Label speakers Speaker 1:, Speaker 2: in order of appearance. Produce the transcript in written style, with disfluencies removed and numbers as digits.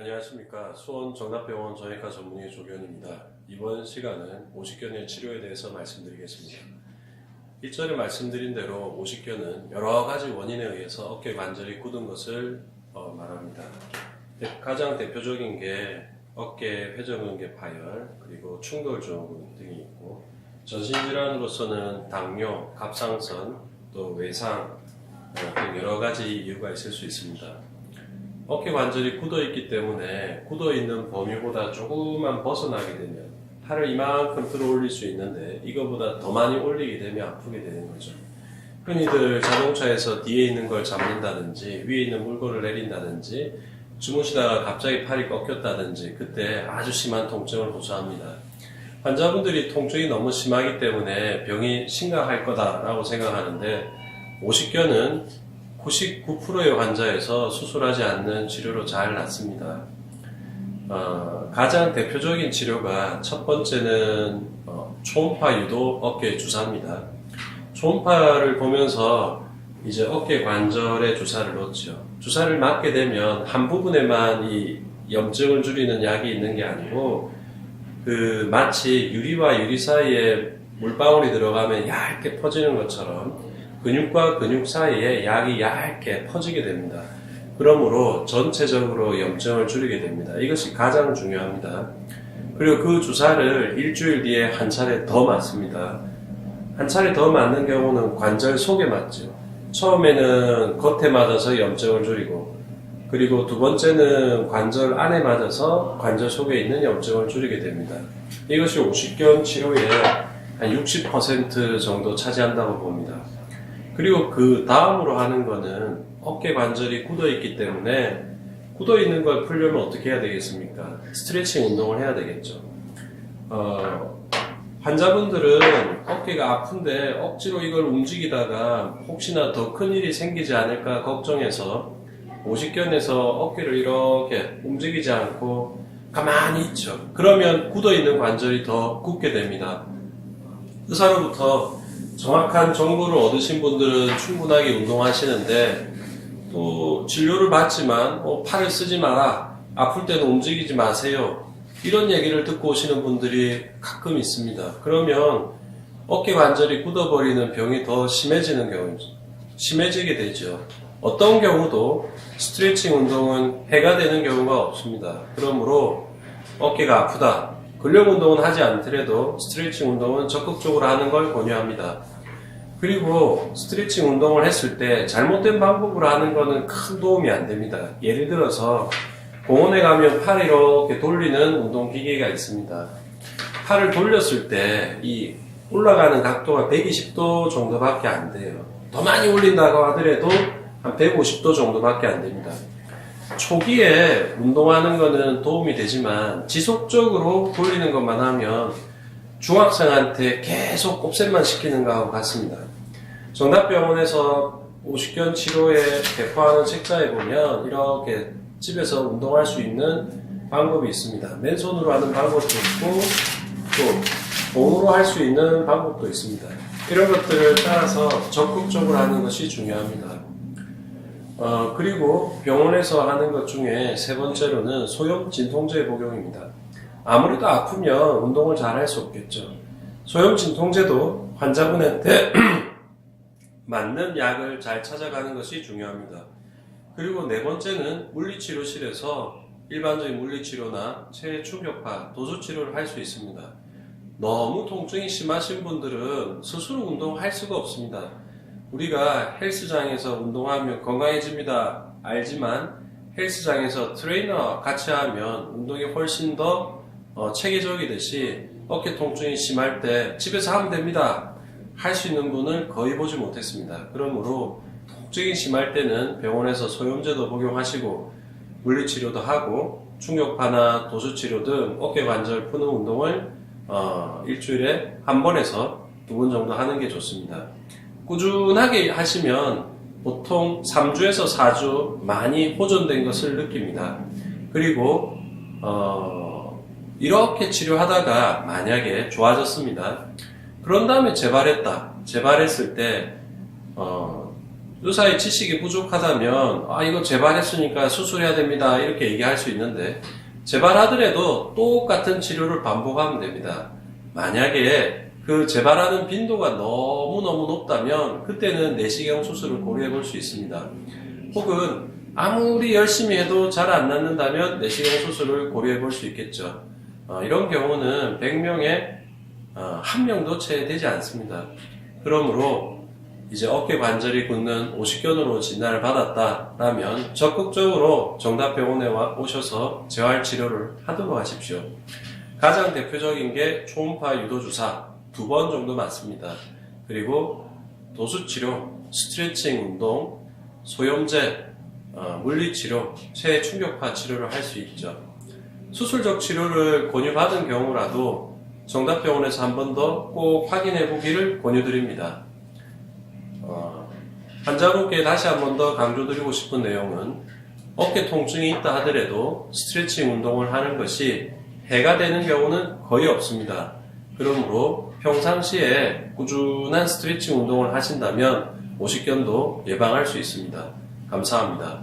Speaker 1: 안녕하십니까. 수원 정답병원 정형외과 전문의 조견입니다. 이번 시간은 오십견의 치료에 대해서 말씀드리겠습니다. 일전에 말씀드린 대로 오십견은 여러 가지 원인에 의해서 어깨 관절이 굳은 것을 말합니다. 가장 대표적인 게 어깨 회전근개 파열, 그리고 충돌증후군 등이 있고, 전신질환으로서는 당뇨, 갑상선, 또 외상 등 여러 가지 이유가 있을 수 있습니다. 어깨 관절이 굳어있기 때문에 굳어있는 범위보다 조금만 벗어나게 되면 팔을 이만큼 들어 올릴 수 있는데 이거보다 더 많이 올리게 되면 아프게 되는 거죠. 흔히들 자동차에서 뒤에 있는 걸 잡는다든지 위에 있는 물건을 내린다든지 주무시다가 갑자기 팔이 꺾였다든지 그때 아주 심한 통증을 호소합니다. 환자분들이 통증이 너무 심하기 때문에 병이 심각할 거다라고 생각하는데 오십견은 99%의 환자에서 수술하지 않는 치료로 잘 낫습니다. 가장 대표적인 치료가 첫 번째는 초음파 유도 어깨 주사입니다. 초음파를 보면서 이제 어깨 관절에 주사를 놓죠. 주사를 맞게 되면 한 부분에만 이 염증을 줄이는 약이 있는 게 아니고 마치 유리와 유리 사이에 물방울이 들어가면 얇게 퍼지는 것처럼 근육과 근육 사이에 약이 얇게 퍼지게 됩니다. 그러므로 전체적으로 염증을 줄이게 됩니다. 이것이 가장 중요합니다. 그리고 그 주사를 일주일 뒤에 한 차례 더 맞습니다. 한 차례 더 맞는 경우는 관절 속에 맞죠. 처음에는 겉에 맞아서 염증을 줄이고, 그리고 두 번째는 관절 안에 맞아서 관절 속에 있는 염증을 줄이게 됩니다. 이것이 오십견 치료의 한 60% 정도 차지한다고 봅니다. 그리고 그 다음으로 하는 거는 어깨 관절이 굳어 있기 때문에 굳어 있는 걸 풀려면 어떻게 해야 되겠습니까? 스트레칭 운동을 해야 되겠죠. 환자분들은 어깨가 아픈데 억지로 이걸 움직이다가 혹시나 더 큰 일이 생기지 않을까 걱정해서 오십견에서 어깨를 이렇게 움직이지 않고 가만히 있죠. 그러면 굳어 있는 관절이 더 굳게 됩니다. 의사로부터 정확한 정보를 얻으신 분들은 충분하게 운동하시는데 또 진료를 받지만 팔을 쓰지 마라, 아플 때는 움직이지 마세요, 이런 얘기를 듣고 오시는 분들이 가끔 있습니다. 그러면 어깨 관절이 굳어버리는 병이 더 심해지게 되죠. 어떤 경우도 스트레칭 운동은 해가 되는 경우가 없습니다. 그러므로 어깨가 아프다, 근력 운동은 하지 않더라도 스트레칭 운동은 적극적으로 하는 걸 권유합니다. 그리고 스트레칭 운동을 했을 때 잘못된 방법으로 하는 거는 큰 도움이 안 됩니다. 예를 들어서 공원에 가면 팔을 이렇게 돌리는 운동기계가 있습니다. 팔을 돌렸을 때 이 올라가는 각도가 120도 정도밖에 안 돼요. 더 많이 올린다고 하더라도 한 150도 정도밖에 안 됩니다. 초기에 운동하는 거는 도움이 되지만 지속적으로 돌리는 것만 하면 중학생한테 계속 곱셈만 시키는 거하고 같습니다. 정답병원에서 오십견 치료에 배포하는 책자에 보면 이렇게 집에서 운동할 수 있는 방법이 있습니다. 맨손으로 하는 방법도 있고 또 몸으로 할 수 있는 방법도 있습니다. 이런 것들을 따라서 적극적으로 하는 것이 중요합니다. 그리고 병원에서 하는 것 중에 세 번째로는 소염 진통제 복용입니다. 아무래도 아프면 운동을 잘 할 수 없겠죠. 소염 진통제도 환자분한테 맞는 약을 잘 찾아가는 것이 중요합니다. 그리고 네 번째는 물리치료실에서 일반적인 물리치료나 체충격파, 도수치료를 할 수 있습니다. 너무 통증이 심하신 분들은 스스로 운동할 수가 없습니다. 우리가 헬스장에서 운동하면 건강해집니다 알지만 헬스장에서 트레이너와 같이 하면 운동이 훨씬 더 체계적이듯이 어깨 통증이 심할 때 집에서 하면 됩니다 할 수 있는 분을 거의 보지 못했습니다. 그러므로 통증이 심할 때는 병원에서 소염제도 복용하시고 물리치료도 하고 충격파나 도수치료 등 어깨 관절 푸는 운동을 일주일에 한 번에서 두 번 정도 하는 게 좋습니다. 꾸준하게 하시면 보통 3주에서 4주 많이 호전된 것을 느낍니다. 그리고 이렇게 치료하다가 만약에 좋아졌습니다. 그런 다음에 재발했다. 재발했을 때 의사의 지식이 부족하다면 이거 재발했으니까 수술해야 됩니다 이렇게 얘기할 수 있는데, 재발하더라도 똑같은 치료를 반복하면 됩니다. 만약에 그 재발하는 빈도가 너무너무 높다면 그때는 내시경 수술을 고려해 볼 수 있습니다. 혹은 아무리 열심히 해도 잘 안 낫는다면 내시경 수술을 고려해 볼 수 있겠죠. 이런 경우는 100명에 1명도 채 되지 않습니다. 그러므로 이제 어깨 관절이 굳는 오십견으로 진단을 받았다라면 적극적으로 정답병원에 오셔서 재활치료를 하도록 하십시오. 가장 대표적인 게 초음파 유도주사 2번 정도 맞습니다. 그리고 도수치료, 스트레칭 운동, 소염제, 물리치료, 체충격파 치료를 할 수 있죠. 수술적 치료를 권유받은 경우라도 정답병원에서 한 번 더 꼭 확인해 보기를 권유드립니다. 환자분께 다시 한 번 더 강조드리고 싶은 내용은, 어깨 통증이 있다 하더라도 스트레칭 운동을 하는 것이 해가 되는 경우는 거의 없습니다. 그러므로 평상시에 꾸준한 스트레칭 운동을 하신다면 오십견도 예방할 수 있습니다. 감사합니다.